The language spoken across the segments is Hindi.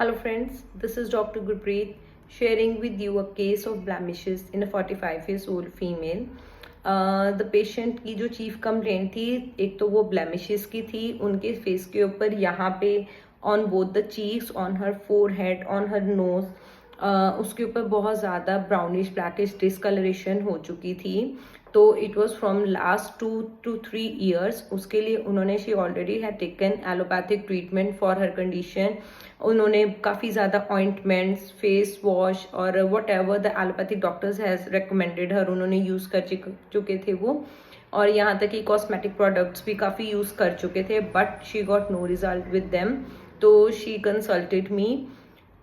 Hello friends, this is Dr. Gurpreet sharing with you a case of blemishes in a 45 years old female. The patient की जो चीफ कंप्लेंट थी, एक तो वो blemishes की थी उनके फेस के ऊपर, यहाँ पे on both the cheeks, on her forehead, on her nose, उसके ऊपर बहुत ज़्यादा ब्राउनिश ब्लैकिश डिसकलरेशन हो चुकी थी. तो it was from last 2 to 3 years. उसके लिए उन्होंने she already had taken allopathic treatment for her condition. उन्होंने काफ़ी ज़्यादा ऑइंटमेंट्स, फेस वॉश और whatever the allopathic doctors has recommended her, उन्होंने यूज़ कर चुके थे वो. और यहाँ तक कि कॉस्मेटिक प्रोडक्ट्स भी काफ़ी यूज़ कर चुके थे, but she got no result with them. तो शी कंसल्टेड मी.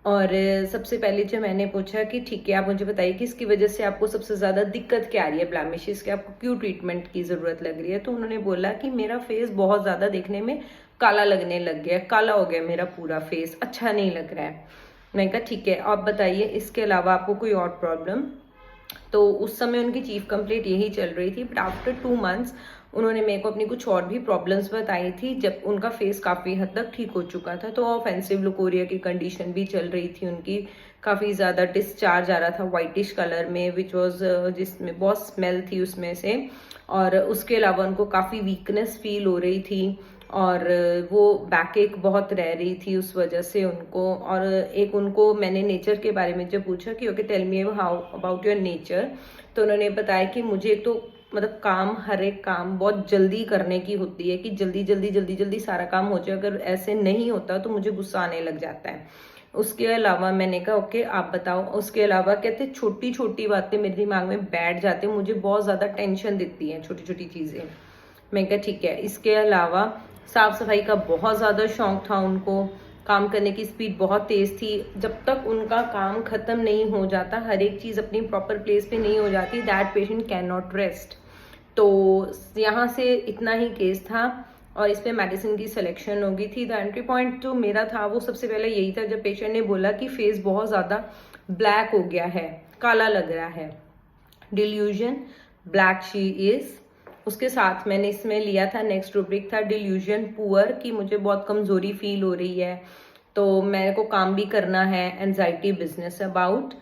और सबसे पहले जो मैंने पूछा कि ठीक है, आप मुझे बताइए कि इसकी वजह से आपको सबसे ज़्यादा दिक्कत क्या आ रही है, ब्लैमिशेस की आपको क्यों ट्रीटमेंट की ज़रूरत लग रही है. तो उन्होंने बोला कि मेरा फेस बहुत ज़्यादा देखने में काला लगने लग गया, काला हो गया मेरा पूरा फेस, अच्छा नहीं लग रहा है. मैंने कहा ठीक है, आप बताइए इसके अलावा आपको कोई और प्रॉब्लम. तो उस समय उनकी चीफ कंप्लेंट यही चल रही थी. बट आफ्टर 2 months उन्होंने मेरे को अपनी कुछ और भी प्रॉब्लम्स बताई थी, जब उनका फेस काफ़ी हद तक ठीक हो चुका था. तो ऑफेंसिव लुकोरिया की कंडीशन भी चल रही थी उनकी, काफ़ी ज़्यादा डिस्चार्ज आ रहा था वाइटिश कलर में, विच वॉज जिसमें बहुत स्मेल थी उसमें से. और उसके अलावा उनको काफ़ी वीकनेस फील हो रही थी, और वो बैक एक बहुत रह रही थी उस वजह से उनको. और एक उनको मैंने नेचर के बारे में जब पूछा कि okay tell me how about your nature, तो उन्होंने बताया कि मुझे तो मतलब काम, हर एक काम बहुत जल्दी करने की होती है कि जल्दी जल्दी जल्दी जल्दी सारा काम हो जाए. अगर ऐसे नहीं होता तो मुझे गुस्सा आने लग जाता है. उसके अलावा मैंने कहा ओके आप बताओ. उसके अलावा कहते छोटी छोटी बातें मेरे दिमाग में बैठ जाते, मुझे बहुत ज़्यादा टेंशन देती हैं छोटी छोटी चीज़ें. मैं कहा ठीक है. इसके अलावा साफ सफाई का बहुत ज़्यादा शौक था उनको, काम करने की स्पीड बहुत तेज़ थी. जब तक उनका काम ख़त्म नहीं हो जाता, हर एक चीज़ अपनी प्रॉपर प्लेस पे नहीं हो जाती, that patient can not rest. तो यहाँ से इतना ही केस था और इस पे मेडिसिन की सिलेक्शन हो गई थी. द एंट्री पॉइंट जो मेरा था वो सबसे पहले यही था, जब पेशेंट ने बोला कि फेस बहुत ज़्यादा ब्लैक हो गया है, काला लग रहा है, डिल्यूजन ब्लैक शी इज़. उसके साथ मैंने इसमें लिया था, नेक्स्ट रूब्रिक था डिल्यूजन पुअर, कि मुझे बहुत कमज़ोरी फील हो रही है, तो मेरे को काम भी करना है, एनजाइटी बिजनेस अबाउट.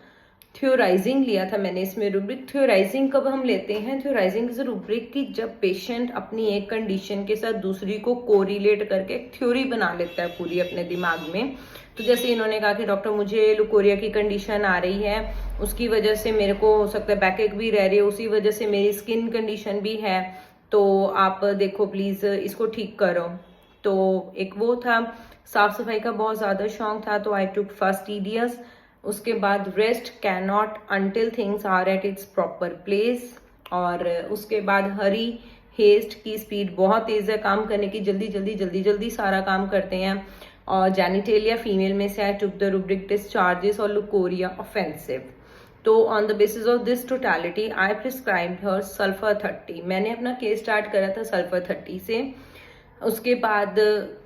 थ्योराइजिंग लिया था मैंने इसमें रूब्रिक. थ्योराइजिंग कब हम लेते हैं, थ्योराइजिंग इज रूब्रिक कि जब पेशेंट अपनी एक कंडीशन के साथ दूसरी को कोरिलेट करके एक थ्योरी बना लेता है पूरी अपने दिमाग में. तो जैसे इन्होंने कहा कि डॉक्टर मुझे लुकोरिया की कंडीशन आ रही है, उसकी वजह से मेरे को हो सकता है बैक एक भी रह रही है, उसी वजह से मेरी स्किन कंडीशन भी है, तो आप देखो प्लीज़ इसको ठीक करो. तो एक वो था. साफ सफाई का बहुत ज़्यादा शौक था, तो आई टुक फर्स्ट ईडियस. उसके बाद rest can not until things are at its proper place. और उसके बाद हरी हेस्ट की स्पीड बहुत तेज़ है, काम करने की जल्दी जल्दी जल्दी जल्दी सारा काम करते हैं. और जेनिटेलिया फीमेल में से आई टुक द रूब्रिक डिस्चार्जेस और लुकोरिया ऑफेंसिव. तो on the basis of this totality I prescribed her sulphur 30. मैंने अपना केस स्टार्ट करा था सल्फर 30 से. उसके बाद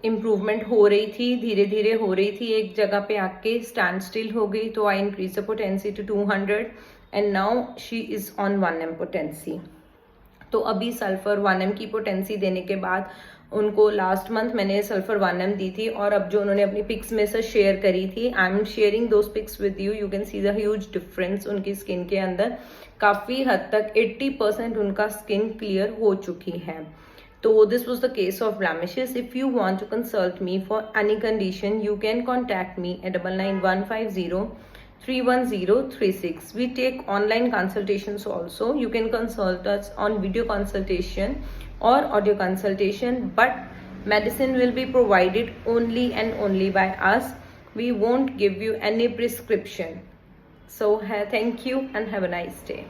इम्प्रूवमेंट हो रही थी, धीरे धीरे हो रही थी, एक जगह पे आके स्टैंड स्टिल हो गई. तो I increase the potency to 200 and now she is on 1M potency. तो अभी सल्फर 1M की पोटेंसी देने के बाद उनको लास्ट मंथ मैंने सल्फर 1M दी थी. और अब जो उन्होंने अपनी पिक्स में से शेयर करी थी, I am sharing those pics with you. You can see the huge difference उनकी स्किन के अंदर. काफ़ी हद तक 80% उनका स्किन क्लियर हो चुकी है. So this was the case of blemishes. If you want to consult me for any condition, you can contact me at 99150 31036. We take online consultations also. You can consult us on video consultation or audio consultation, but medicine will be provided only and only by us. We won't give you any prescription. So thank you and have a nice day.